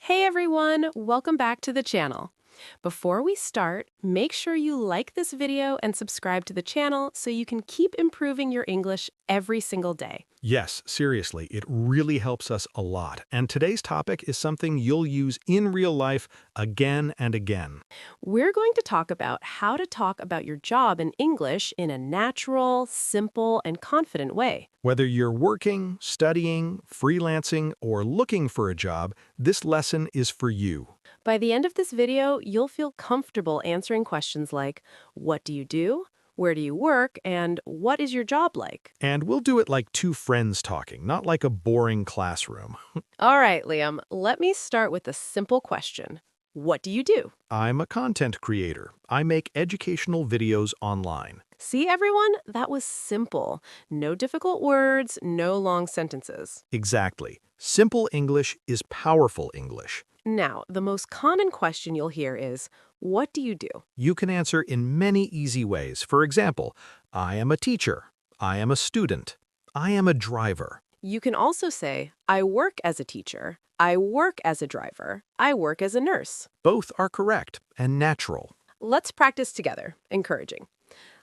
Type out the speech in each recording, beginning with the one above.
Hey everyone, welcome back to the channel. Before we start, make sure you like this video and subscribe to the channel so you can keep improving your English every single day. Yes, seriously, it really helps us a lot. And today's topic is something you'll use in real life again and again. We're going to talk about how to talk about your job in English in a natural, simple, and confident way. Whether you're working, studying, freelancing, or looking for a job, this lesson is for you. By the end of this video, you'll feel comfortable answering questions like, what do you do? Where do you work? And what is your job like? And we'll do it like two friends talking, not like a boring classroom. All right, Liam, let me start with a simple question. What do you do? I'm a content creator. I make educational videos online. See, everyone? That was simple. No difficult words, no long sentences. Exactly. Simple English is powerful English. Now, the most common question you'll hear is, what do you do? You can answer in many easy ways. For example, I am a teacher. I am a student. I am a driver. You can also say, I work as a teacher. I work as a driver. I work as a nurse. Both are correct and natural. Let's practice together. Encouraging.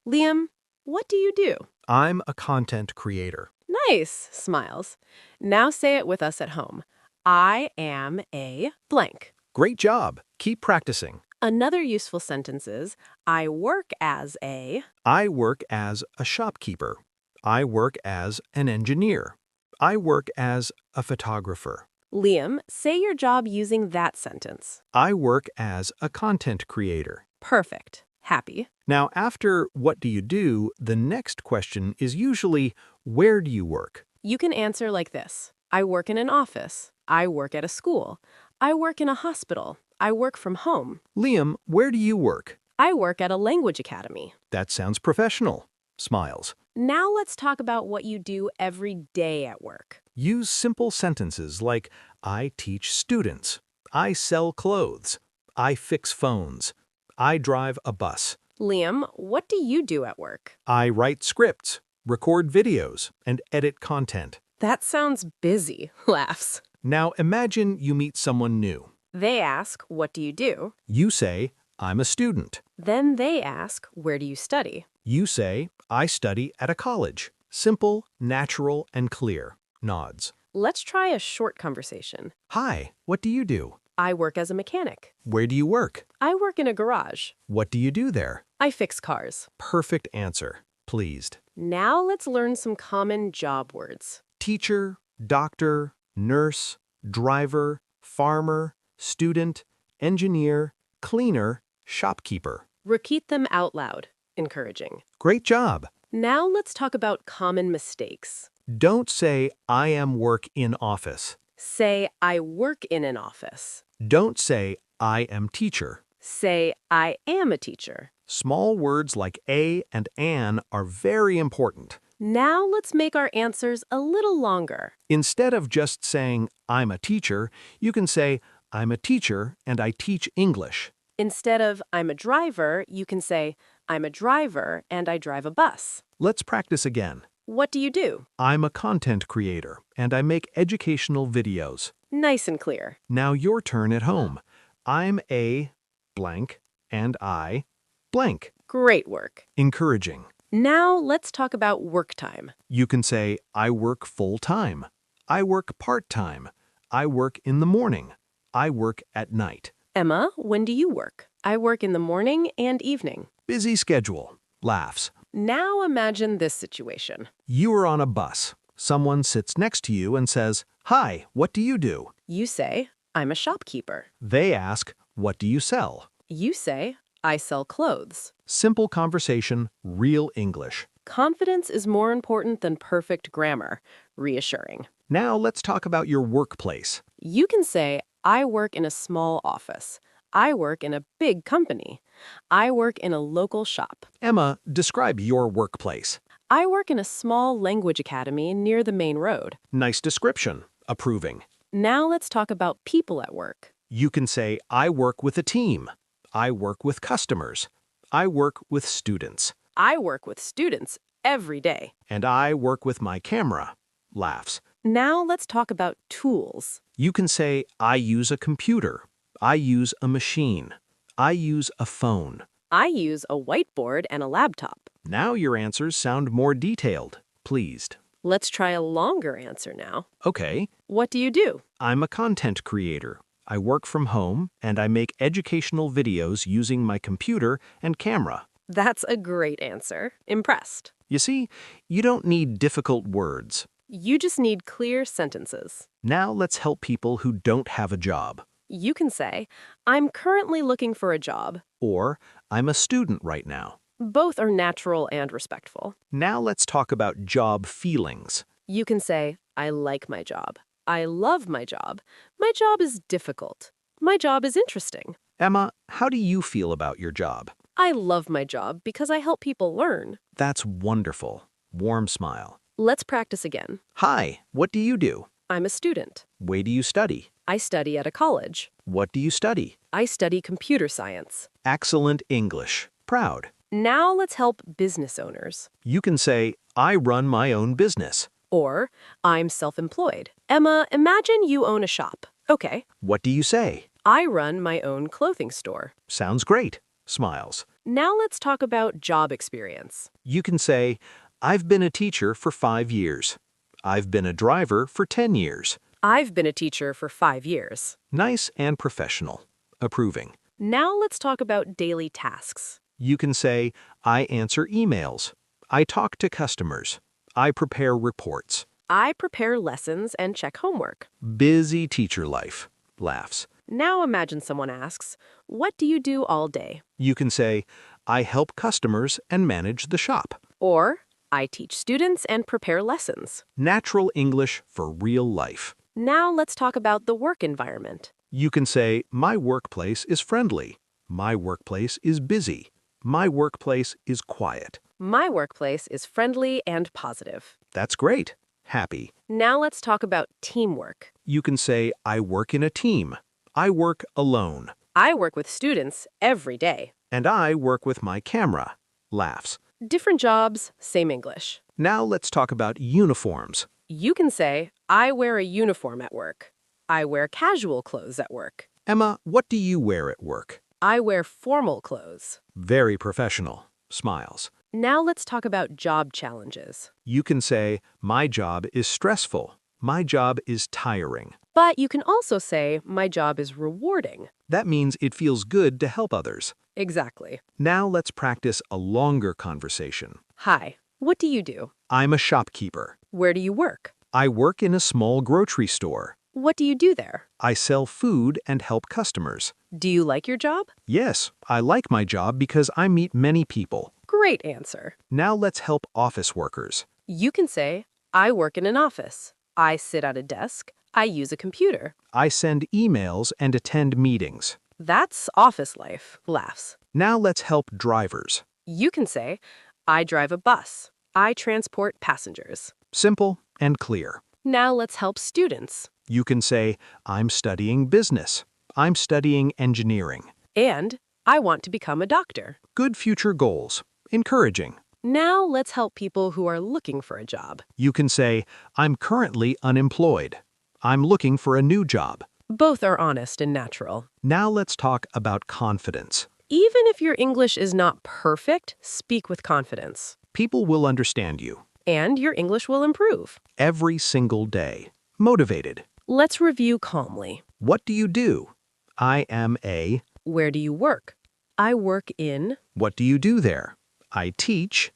Liam, what do you do? I'm a content creator. Nice, smiles. Now say it with us at home. I am a blank. Great job. Keep practicing. Another useful sentence is, I work as a... I work as a shopkeeper. I work as an engineer. I work as a photographer. Liam, say your job using that sentence. I work as a content creator. Perfect. Happy. Now, after what do you do, the next question is usually, where do you work? You can answer like this. I work in an office. I work at a school. I work in a hospital. I work from home. Liam, where do you work? I work at a language academy. That sounds professional. Smiles. Now let's talk about what you do every day at work. Use simple sentences like, I teach students. I sell clothes. I fix phones. I drive a bus. Liam, what do you do at work? I write scripts, record videos, and edit content. That sounds busy, laughs. Now imagine you meet someone new. They ask, what do you do? You say, I'm a student. Then they ask, where do you study? You say, I study at a college. Simple, natural, and clear. Nods. Let's try a short conversation. Hi, what do you do? I work as a mechanic. Where do you work? I work in a garage. What do you do there? I fix cars. Perfect answer. Pleased. Now let's learn some common job words. Teacher, doctor, nurse, driver, farmer, student, engineer, cleaner, shopkeeper. Repeat them out loud. Encouraging. Great job. Now let's talk about common mistakes. Don't say, I am work in office. Say, I work in an office. Don't say, I am teacher. Say, I am a teacher. Small words like a and an are very important. Now let's make our answers a little longer. Instead of just saying, I'm a teacher, you can say, I'm a teacher and I teach English. Instead of I'm a driver, you can say, I'm a driver and I drive a bus. Let's practice again. What do you do? I'm a content creator and I make educational videos. Nice and clear. Now your turn at home. I'm a blank and I blank. Great work. Encouraging. Now let's talk about work time. You can say, I work full-time. I work part-time. I work in the morning. I work at night. Emma, when do you work? I work in the morning and evening. Busy schedule. Laughs. Now imagine this situation. You are on a bus. Someone sits next to you and says, Hi, what do you do? You say, I'm a shopkeeper. They ask, What do you sell? You say, I sell clothes. Simple conversation, real English. Confidence is more important than perfect grammar. Reassuring. Now let's talk about your workplace. You can say, I work in a small office. I work in a big company. I work in a local shop. Emma, describe your workplace. I work in a small language academy near the main road. Nice description. Approving. Now let's talk about people at work. You can say, I work with a team. I work with customers. I work with students. I work with students every day. And I work with my camera. Laughs. Now let's talk about tools. You can say, I use a computer. I use a machine. I use a phone. I use a whiteboard and a laptop. Now your answers sound more detailed. Pleased. Let's try a longer answer now. Okay, What do you do? I'm a content creator. I work from home and I make educational videos using my computer and camera. That's a great answer. Impressed. You see, you don't need difficult words. You just need clear sentences. Now let's help people who don't have a job. You can say, I'm currently looking for a job. Or, I'm a student right now. Both are natural and respectful. Now let's talk about job feelings. You can say, I like my job. I love my job. My job is difficult. My job is interesting. Emma, how do you feel about your job? I love my job because I help people learn. That's wonderful. Warm smile. Let's practice again. Hi, what do you do? I'm a student. Where do you study? I study at a college. What do you study? I study computer science. Excellent English. Proud. Now let's help business owners. You can say, I run my own business. Or, I'm self-employed. Emma, imagine you own a shop. Okay. What do you say? I run my own clothing store. Sounds great. Smiles. Now let's talk about job experience. You can say, I've been a teacher for 5 years. I've been a driver for 10 years. I've been a teacher for 5 years. Nice and professional. Approving. Now let's talk about daily tasks. You can say, I answer emails. I talk to customers. I prepare reports. I prepare lessons and check homework. Busy teacher life. Laughs. Now imagine someone asks, what do you do all day? You can say, I help customers and manage the shop. Or, I teach students and prepare lessons. Natural English for real life. Now let's talk about the work environment. You can say, my workplace is friendly. My workplace is busy. My workplace is quiet. My workplace is friendly and positive. That's great. Happy. Now let's talk about teamwork. You can say, I work in a team. I work alone. I work with students every day. And I work with my camera. Laughs. Different jobs, same English. Now let's talk about uniforms. You can say, I wear a uniform at work. I wear casual clothes at work. Emma, what do you wear at work? I wear formal clothes. Very professional. Smiles. Now let's talk about job challenges. You can say, my job is stressful. My job is tiring. But you can also say, my job is rewarding. That means it feels good to help others. Exactly. Now let's practice a longer conversation. Hi, what do you do? I'm a shopkeeper. Where do you work? I work in a small grocery store. What do you do there? I sell food and help customers. Do you like your job? Yes, I like my job because I meet many people. Great answer. Now let's help office workers. You can say, I work in an office. I sit at a desk. I use a computer. I send emails and attend meetings. That's office life. Laughs. Now let's help drivers. You can say, I drive a bus. I transport passengers. Simple and clear. Now let's help students. You can say, I'm studying business. I'm studying engineering. And I want to become a doctor. Good future goals. Encouraging. Now let's help people who are looking for a job. You can say, I'm currently unemployed. I'm looking for a new job. Both are honest and natural. Now let's talk about confidence. Even if your English is not perfect, speak with confidence. People will understand you. And your English will improve. Every single day. Motivated. Let's review calmly. What do you do? I am a... Where do you work? I work in... What do you do there? I teach.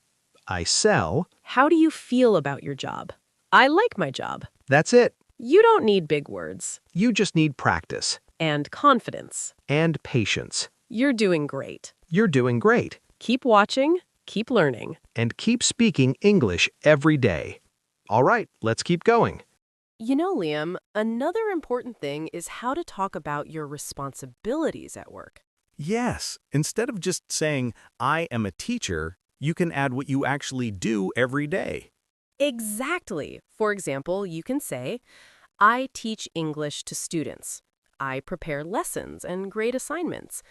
I sell. How do you feel about your job? I like my job. That's it. You don't need big words. You just need practice. And confidence. And patience. You're doing great. You're doing great. Keep watching, keep learning. And keep speaking English every day. All right, let's keep going. You know, Liam, another important thing is how to talk about your responsibilities at work. Yes, instead of just saying, I am a teacher, you can add what you actually do every day. Exactly. For example, you can say, I teach English to students. I prepare lessons and grade assignments.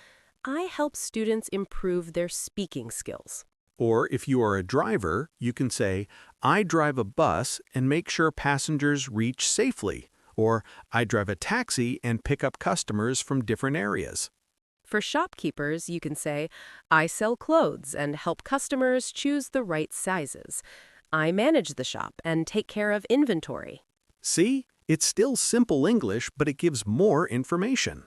I help students improve their speaking skills. Or if you are a driver, you can say, I drive a bus and make sure passengers reach safely. Or I drive a taxi and pick up customers from different areas. For shopkeepers, you can say, I sell clothes and help customers choose the right sizes. I manage the shop and take care of inventory. See, it's still simple English, but it gives more information.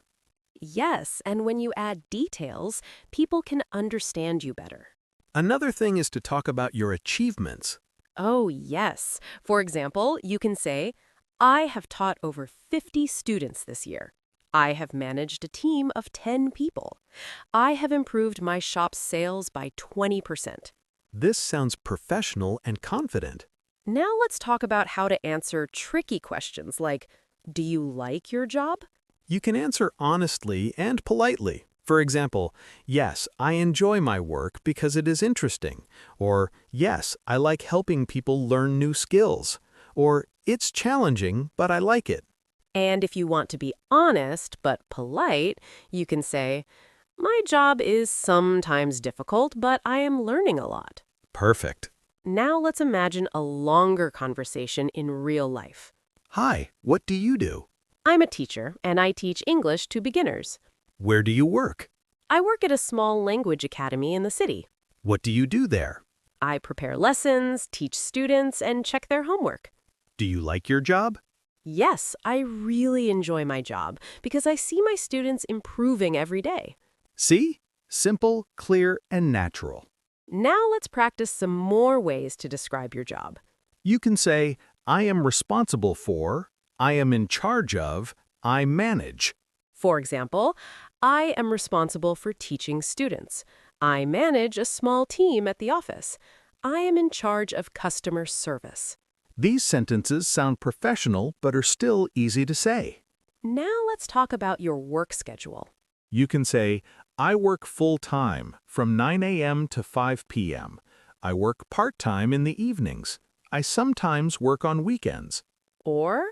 Yes, and when you add details, people can understand you better. Another thing is to talk about your achievements. Oh, yes. For example, you can say, I have taught over 50 students this year. I have managed a team of 10 people. I have improved my shop's sales by 20%. This sounds professional and confident. Now let's talk about how to answer tricky questions like, do you like your job? You can answer honestly and politely. For example, yes, I enjoy my work because it is interesting. Or, yes, I like helping people learn new skills. Or, it's challenging, but I like it. And if you want to be honest but polite, you can say, my job is sometimes difficult, but I am learning a lot. Perfect. Now let's imagine a longer conversation in real life. Hi, what do you do? I'm a teacher, and I teach English to beginners. Where do you work? I work at a small language academy in the city. What do you do there? I prepare lessons, teach students, and check their homework. Do you like your job? Yes, I really enjoy my job because I see my students improving every day. See? Simple, clear, and natural. Now let's practice some more ways to describe your job. You can say, I am responsible for, I am in charge of, I manage. For example, I am responsible for teaching students. I manage a small team at the office. I am in charge of customer service. These sentences sound professional but are still easy to say. Now let's talk about your work schedule. You can say, I work full-time from 9 a.m. to 5 p.m. I work part-time in the evenings. I sometimes work on weekends. Or,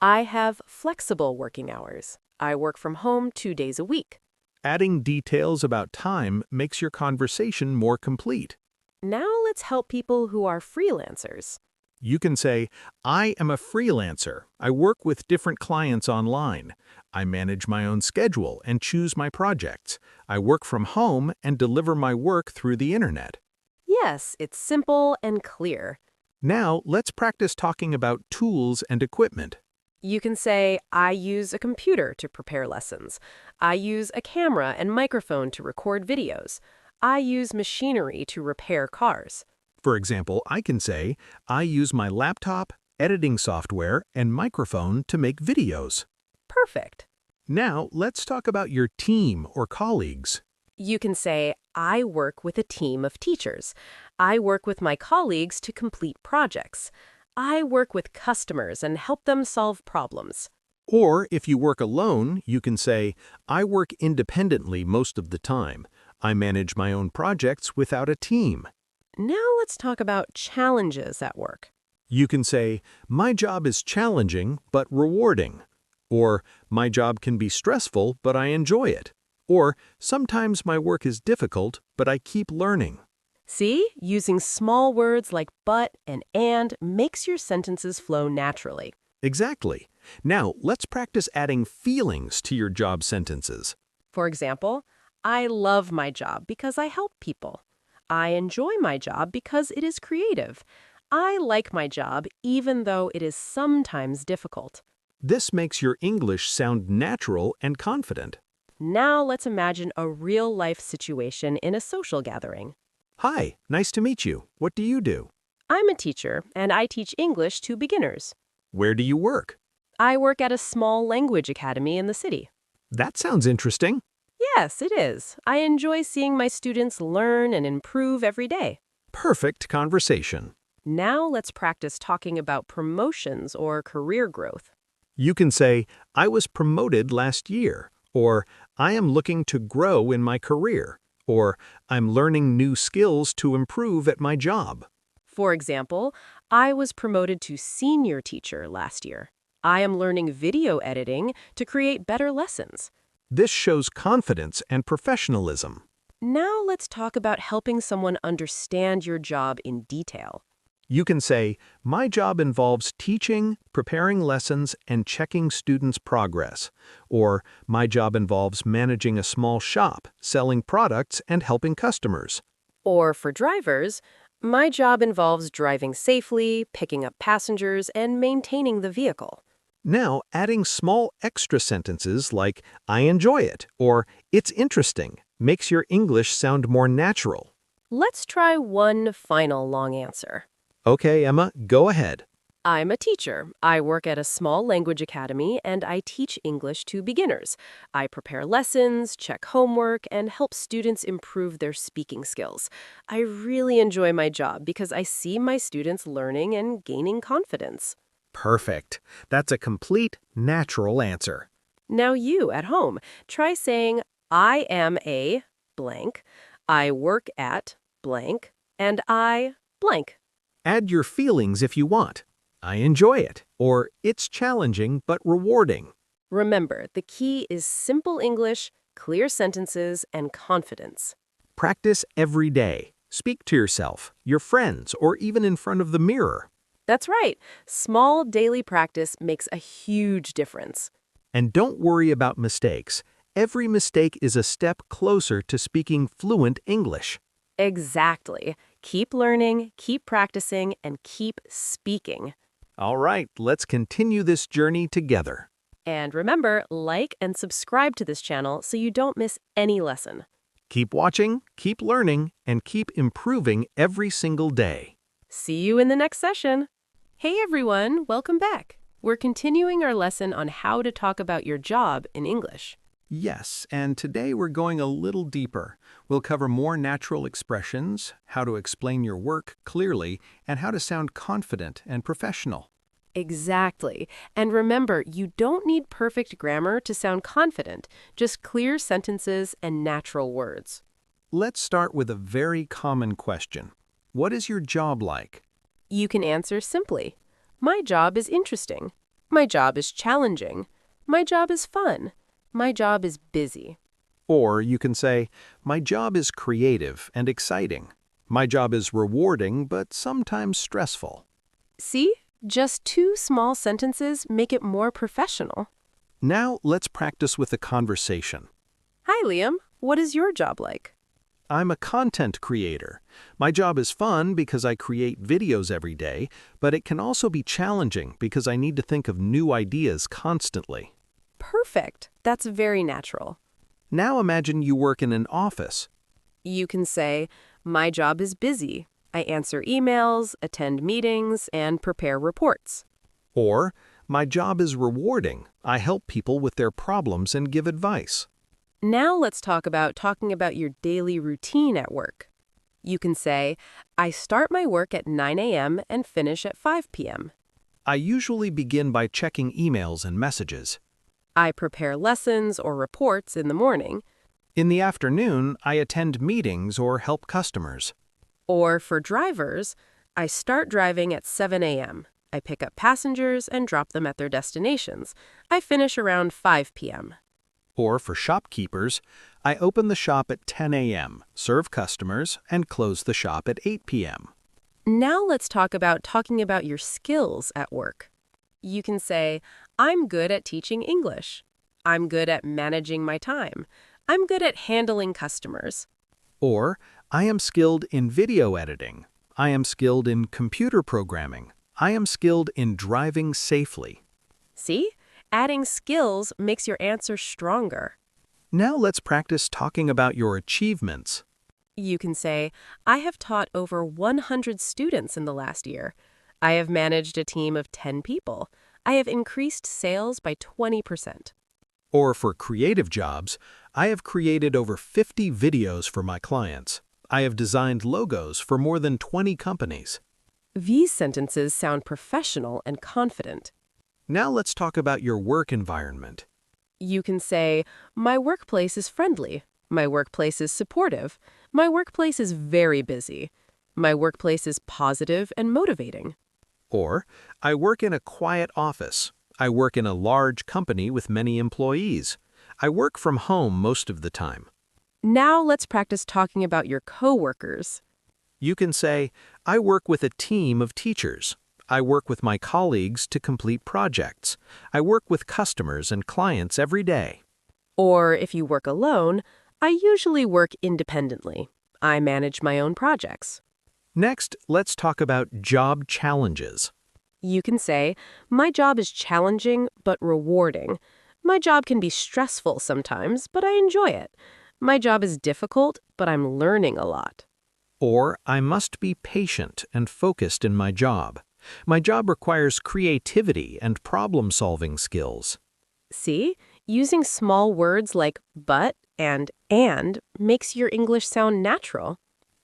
I have flexible working hours. I work from home 2 days a week. Adding details about time makes your conversation more complete. Now let's help people who are freelancers. You can say, I am a freelancer. I work with different clients online. I manage my own schedule and choose my projects. I work from home and deliver my work through the internet. Yes, it's simple and clear. Now, let's practice talking about tools and equipment. You can say, I use a computer to prepare lessons. I use a camera and microphone to record videos. I use machinery to repair cars. For example, I can say, I use my laptop, editing software, and microphone to make videos. Perfect. Now, let's talk about your team or colleagues. You can say, I work with a team of teachers. I work with my colleagues to complete projects. I work with customers and help them solve problems. Or, if you work alone, you can say, I work independently most of the time. I manage my own projects without a team. Now let's talk about challenges at work. You can say, my job is challenging but rewarding. Or, my job can be stressful but I enjoy it. Or, sometimes my work is difficult but I keep learning. See, using small words like but and makes your sentences flow naturally. Exactly. Now, let's practice adding feelings to your job sentences. For example, I love my job because I help people. I enjoy my job because it is creative. I like my job even though it is sometimes difficult. This makes your English sound natural and confident. Now let's imagine a real-life situation in a social gathering. Hi, nice to meet you. What do you do? I'm a teacher, and I teach English to beginners. Where do you work? I work at a small language academy in the city. That sounds interesting. Yes, it is. I enjoy seeing my students learn and improve every day. Perfect conversation. Now let's practice talking about promotions or career growth. You can say, I was promoted last year, or I am looking to grow in my career, or I'm learning new skills to improve at my job. For example, I was promoted to senior teacher last year. I am learning video editing to create better lessons. This shows confidence and professionalism. Now let's talk about helping someone understand your job in detail. You can say, my job involves teaching, preparing lessons, and checking students' progress. Or, my job involves managing a small shop, selling products, and helping customers. Or for drivers, my job involves driving safely, picking up passengers, and maintaining the vehicle. Now, adding small extra sentences like, I enjoy it, or it's interesting, makes your English sound more natural. Let's try one final long answer. Okay, Emma, go ahead. I'm a teacher. I work at a small language academy and I teach English to beginners. I prepare lessons, check homework, and help students improve their speaking skills. I really enjoy my job because I see my students learning and gaining confidence. Perfect. That's a complete, natural answer. Now you, at home, try saying, I am a blank, I work at blank, and I blank. Add your feelings if you want. I enjoy it, or it's challenging but rewarding. Remember, the key is simple English, clear sentences, and confidence. Practice every day. Speak to yourself, your friends, or even in front of the mirror. That's right. Small daily practice makes a huge difference. And don't worry about mistakes. Every mistake is a step closer to speaking fluent English. Exactly. Keep learning, keep practicing, and keep speaking. All right, let's continue this journey together. And remember, like and subscribe to this channel so you don't miss any lesson. Keep watching, keep learning, and keep improving every single day. See you in the next session. Hey everyone, welcome back. We're continuing our lesson on how to talk about your job in English. Yes, and today we're going a little deeper. We'll cover more natural expressions, how to explain your work clearly, and how to sound confident and professional. Exactly. And remember, you don't need perfect grammar to sound confident, just clear sentences and natural words. Let's start with a very common question. What is your job like? You can answer simply, my job is interesting. My job is challenging. My job is fun. My job is busy. Or you can say, my job is creative and exciting. My job is rewarding but sometimes stressful. See? Just 2 small sentences make it more professional. Now let's practice with a conversation. Hi, Liam. What is your job like? I'm a content creator. My job is fun because I create videos every day, but it can also be challenging because I need to think of new ideas constantly. Perfect. That's very natural. Now imagine you work in an office. You can say, my job is busy. I answer emails, attend meetings, and prepare reports. Or, my job is rewarding. I help people with their problems and give advice. Now let's talk about talking about your daily routine at work. You can say, I start my work at 9 a.m. and finish at 5 p.m. I usually begin by checking emails and messages. I prepare lessons or reports in the morning. In the afternoon, I attend meetings or help customers. Or for drivers, I start driving at 7 a.m. I pick up passengers and drop them at their destinations. I finish around 5 p.m. Or for shopkeepers, I open the shop at 10 a.m., serve customers, and close the shop at 8 p.m. Now let's talk about talking about your skills at work. You can say, I'm good at teaching English. I'm good at managing my time. I'm good at handling customers. Or, I am skilled in video editing. I am skilled in computer programming. I am skilled in driving safely. See? Adding skills makes your answer stronger. Now let's practice talking about your achievements. You can say, I have taught over 100 students in the last year. I have managed a team of 10 people. I have increased sales by 20%. Or for creative jobs, I have created over 50 videos for my clients. I have designed logos for more than 20 companies. These sentences sound professional and confident. Now let's talk about your work environment. You can say, my workplace is friendly. My workplace is supportive. My workplace is very busy. My workplace is positive and motivating. Or, I work in a quiet office. I work in a large company with many employees. I work from home most of the time. Now let's practice talking about your coworkers. You can say, I work with a team of teachers. I work with my colleagues to complete projects. I work with customers and clients every day. Or if you work alone, I usually work independently. I manage my own projects. Next, let's talk about job challenges. You can say, my job is challenging but rewarding. My job can be stressful sometimes, but I enjoy it. My job is difficult, but I'm learning a lot. Or, I must be patient and focused in my job. My job requires creativity and problem-solving skills. See, using small words like but and makes your English sound natural.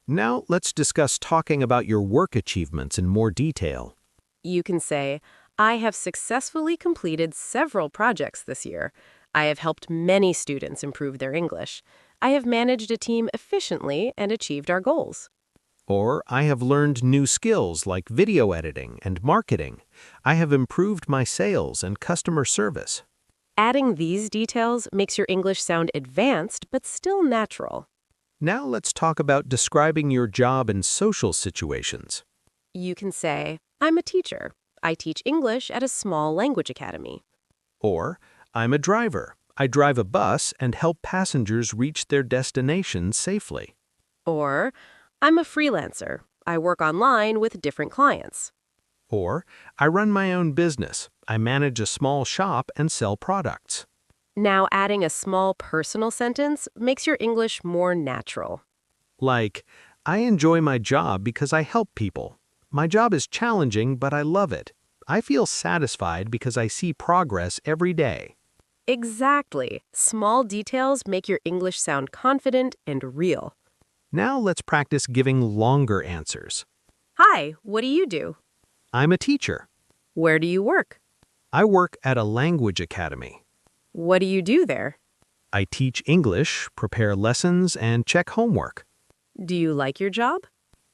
Now, let's discuss talking about your work achievements in more detail. You can say, I have successfully completed several projects this year. I have helped many students improve their English. I have managed a team efficiently and achieved our goals. Or, I have learned new skills like video editing and marketing. I have improved my sales and customer service. Adding these details makes your English sound advanced but still natural. Now let's talk about describing your job in social situations. You can say, I'm a teacher. I teach English at a small language academy. Or, I'm a driver. I drive a bus and help passengers reach their destination safely. Or, I'm a freelancer. I work online with different clients. Or, I run my own business. I manage a small shop and sell products. Now adding a small personal sentence makes your English more natural. Like, I enjoy my job because I help people. My job is challenging, but I love it. I feel satisfied because I see progress every day. Exactly. Small details make your English sound confident and real. Now let's practice giving longer answers. Hi, what do you do? I'm a teacher. Where do you work? I work at a language academy. What do you do there? I teach English, prepare lessons, and check homework. Do you like your job?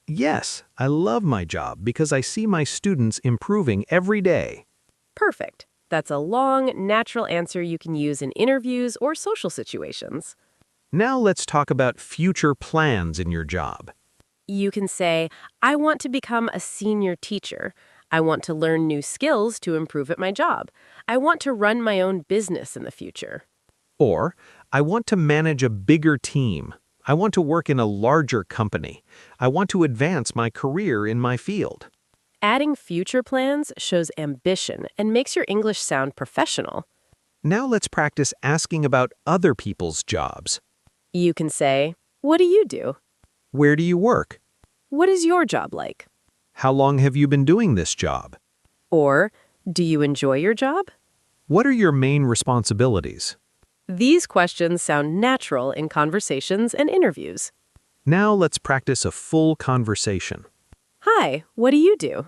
Yes, I love my job because I see my students improving every day. Perfect. That's a long, natural answer you can use in interviews or social situations. Now let's talk about future plans in your job. You can say, I want to become a senior teacher. I want to learn new skills to improve at my job. I want to run my own business in the future. Or, I want to manage a bigger team. I want to work in a larger company. I want to advance my career in my field. Adding future plans shows ambition and makes your English sound professional. Now let's practice asking about other people's jobs. You can say, what do you do? Where do you work? What is your job like? How long have you been doing this job? Or, do you enjoy your job? What are your main responsibilities? These questions sound natural in conversations and interviews. Now let's practice a full conversation. Hi, what do you do?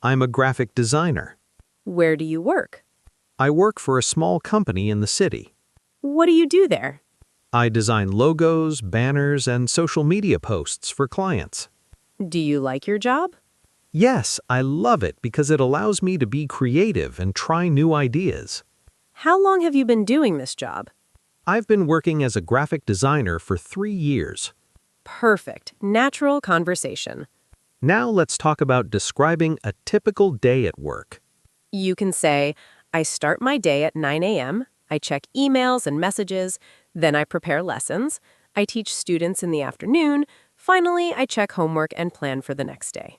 I'm a graphic designer. Where do you work? I work for a small company in the city. What do you do there? I design logos, banners, and social media posts for clients. Do you like your job? Yes, I love it because it allows me to be creative and try new ideas. How long have you been doing this job? I've been working as a graphic designer for 3 years. Perfect. Natural conversation. Now let's talk about describing a typical day at work. You can say, I start my day at 9 a.m., I check emails and messages, then I prepare lessons, I teach students in the afternoon, finally I check homework and plan for the next day.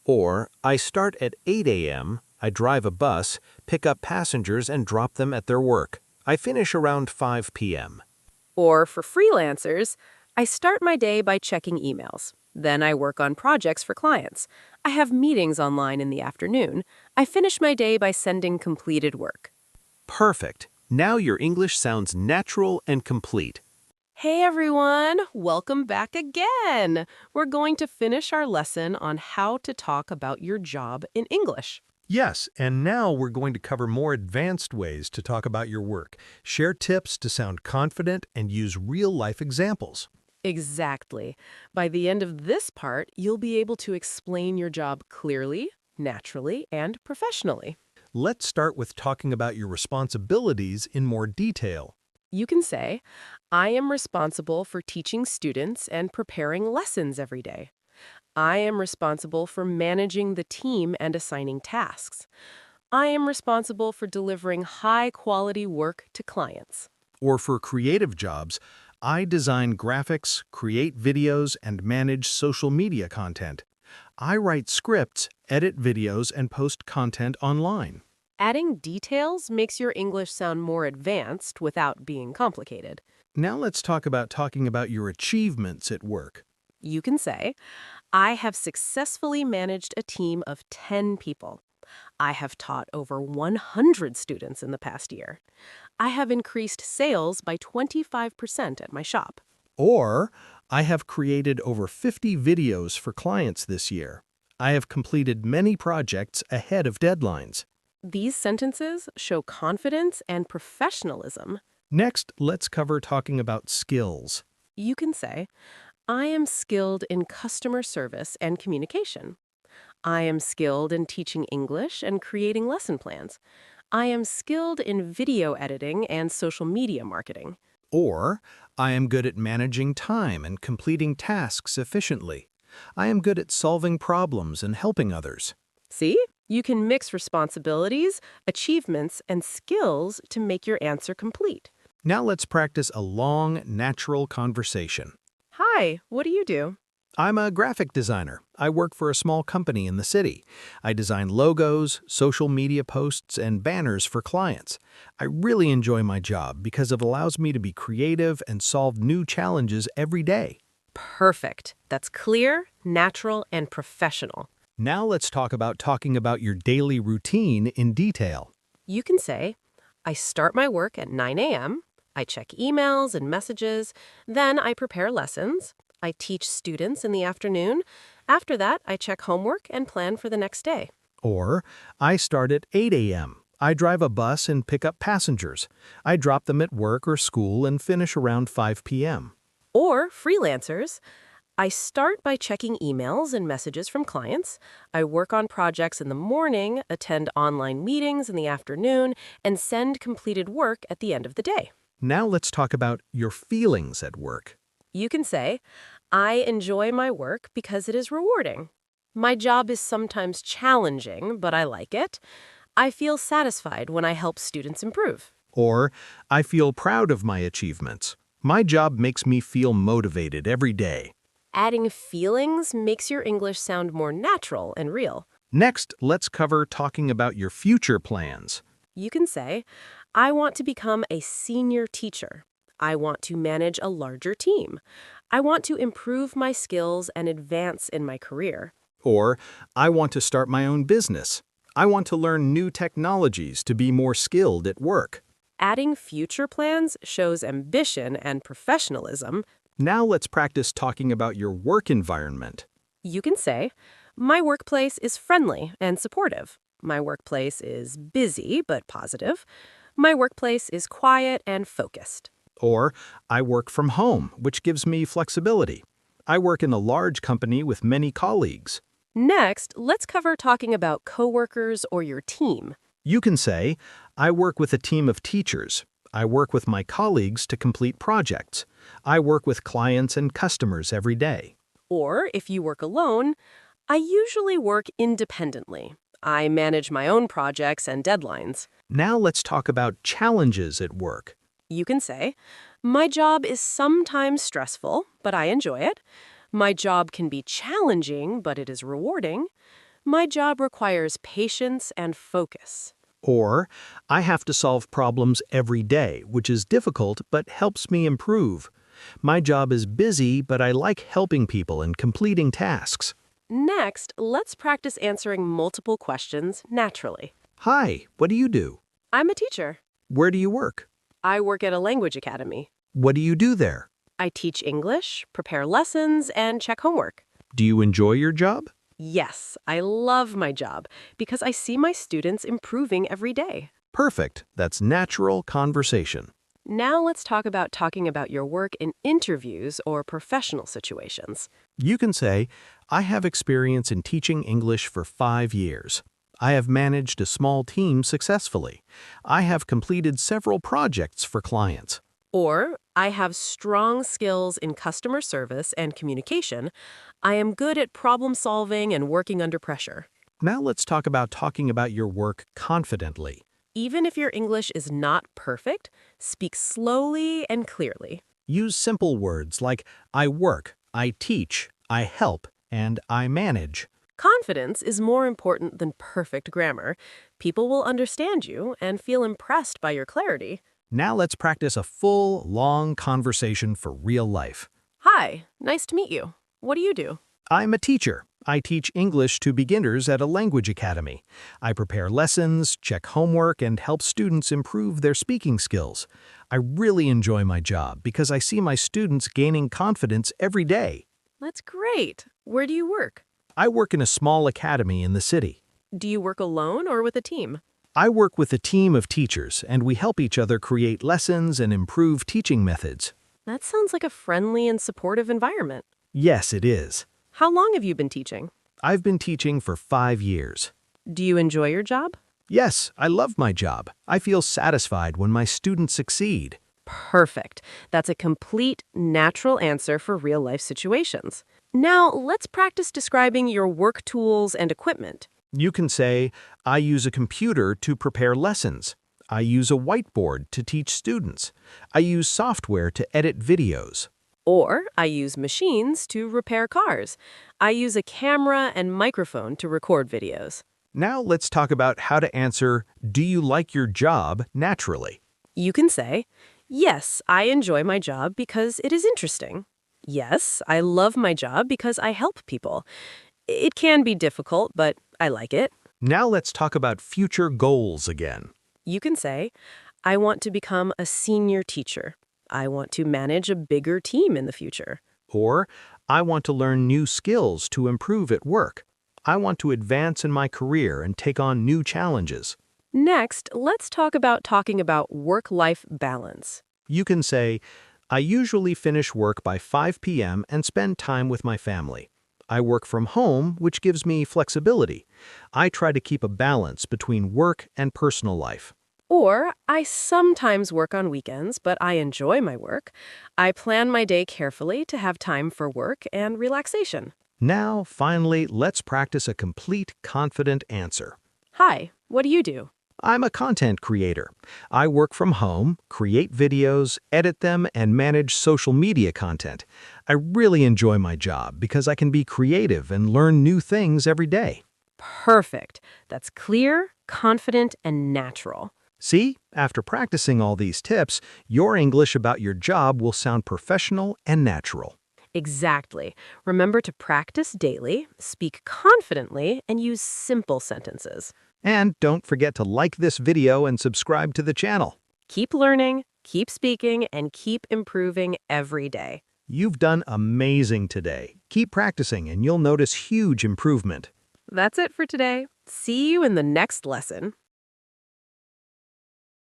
Or, I start at 8 a.m., I drive a bus, pick up passengers and drop them at their work. I finish around 5 p.m. Or for freelancers, I start my day by checking emails. Then I work on projects for clients. I have meetings online in the afternoon. I finish my day by sending completed work. Perfect. Now your English sounds natural and complete. Hey everyone, welcome back again. We're going to finish our lesson on how to talk about your job in English. Yes, and now we're going to cover more advanced ways to talk about your work, share tips to sound confident, and use real-life examples. Exactly. By the end of this part, you'll be able to explain your job clearly, naturally, and professionally. Let's start with talking about your responsibilities in more detail. You can say, I am responsible for teaching students and preparing lessons every day. I am responsible for managing the team and assigning tasks. I am responsible for delivering high-quality work to clients. Or for creative jobs, I design graphics, create videos, and manage social media content. I write scripts, edit videos, and post content online. Adding details makes your English sound more advanced without being complicated. Now let's talk about talking about your achievements at work. You can say, I have successfully managed a team of 10 people. I have taught over 100 students in the past year. I have increased sales by 25% at my shop. Or, I have created over 50 videos for clients this year. I have completed many projects ahead of deadlines. These sentences show confidence and professionalism. Next, let's cover talking about skills. You can say, I am skilled in customer service and communication. I am skilled in teaching English and creating lesson plans. I am skilled in video editing and social media marketing. Or, I am good at managing time and completing tasks efficiently. I am good at solving problems and helping others. See? You can mix responsibilities, achievements, and skills to make your answer complete. Now let's practice a long, natural conversation. Hi, what do you do? I'm a graphic designer. I work for a small company in the city. I design logos, social media posts, and banners for clients. I really enjoy my job because it allows me to be creative and solve new challenges every day. Perfect. That's clear, natural, and professional. Now let's talk about talking about your daily routine in detail. You can say, I start my work at 9 a.m., I check emails and messages, then I prepare lessons, I teach students in the afternoon. After that, I check homework and plan for the next day. Or, I start at 8 a.m. I drive a bus and pick up passengers. I drop them at work or school and finish around 5 p.m. Or freelancers. I start by checking emails and messages from clients. I work on projects in the morning, attend online meetings in the afternoon, and send completed work at the end of the day. Now let's talk about your feelings at work. You can say, I enjoy my work because it is rewarding. My job is sometimes challenging, but I like it. I feel satisfied when I help students improve. Or, I feel proud of my achievements. My job makes me feel motivated every day. Adding feelings makes your English sound more natural and real. Next, let's cover talking about your future plans. You can say, I want to become a senior teacher. I want to manage a larger team. I want to improve my skills and advance in my career. Or, I want to start my own business. I want to learn new technologies to be more skilled at work. Adding future plans shows ambition and professionalism. Now let's practice talking about your work environment. You can say, my workplace is friendly and supportive. My workplace is busy but positive. My workplace is quiet and focused. Or, I work from home, which gives me flexibility. I work in a large company with many colleagues. Next, let's cover talking about coworkers or your team. You can say, I work with a team of teachers. I work with my colleagues to complete projects. I work with clients and customers every day. Or, if you work alone, I usually work independently. I manage my own projects and deadlines. Now let's talk about challenges at work. You can say, my job is sometimes stressful, but I enjoy it. My job can be challenging, but it is rewarding. My job requires patience and focus. Or, I have to solve problems every day, which is difficult but helps me improve. My job is busy, but I like helping people and completing tasks. Next, let's practice answering multiple questions naturally. Hi, what do you do? I'm a teacher. Where do you work? I work at a language academy. What do you do there? I teach English, prepare lessons, and check homework. Do you enjoy your job? Yes, I love my job because I see my students improving every day. Perfect. That's natural conversation. Now let's talk about talking about your work in interviews or professional situations. You can say, I have experience in teaching English for 5 years. I have managed a small team successfully. I have completed several projects for clients. Or, I have strong skills in customer service and communication. I am good at problem solving and working under pressure. Now let's talk about talking about your work confidently. Even if your English is not perfect, speak slowly and clearly. Use simple words like I work, I teach, I help, and I manage. Confidence is more important than perfect grammar. People will understand you and feel impressed by your clarity. Now let's practice a full, long conversation for real life. Hi, nice to meet you. What do you do? I'm a teacher. I teach English to beginners at a language academy. I prepare lessons, check homework, and help students improve their speaking skills. I really enjoy my job because I see my students gaining confidence every day. That's great. Where do you work? I work in a small academy in the city. Do you work alone or with a team? I work with a team of teachers, and we help each other create lessons and improve teaching methods. That sounds like a friendly and supportive environment. Yes, it is. How long have you been teaching? I've been teaching for 5 years. Do you enjoy your job? Yes, I love my job. I feel satisfied when my students succeed. Perfect. That's a complete, natural answer for real-life situations. Now, let's practice describing your work tools and equipment. You can say, I use a computer to prepare lessons. I use a whiteboard to teach students. I use software to edit videos. Or, I use machines to repair cars. I use a camera and microphone to record videos. Now let's talk about how to answer, do you like your job naturally? You can say, yes, I enjoy my job because it is interesting. Yes, I love my job because I help people. It can be difficult, but I like it. Now let's talk about future goals again. You can say, I want to become a senior teacher. I want to manage a bigger team in the future. Or, I want to learn new skills to improve at work. I want to advance in my career and take on new challenges. Next, let's talk about talking about work-life balance. You can say, I usually finish work by 5 p.m. and spend time with my family. I work from home, which gives me flexibility. I try to keep a balance between work and personal life. Or, I sometimes work on weekends, but I enjoy my work. I plan my day carefully to have time for work and relaxation. Now, finally, let's practice a complete, confident answer. Hi, what do you do? I'm a content creator. I work from home, create videos, edit them, and manage social media content. I really enjoy my job because I can be creative and learn new things every day. Perfect. That's clear, confident, and natural. See, after practicing all these tips, your English about your job will sound professional and natural. Exactly. Remember to practice daily, speak confidently, and use simple sentences. And don't forget to like this video and subscribe to the channel. Keep learning, keep speaking, and keep improving every day. You've done amazing today. Keep practicing and you'll notice huge improvement. That's it for today. See you in the next lesson.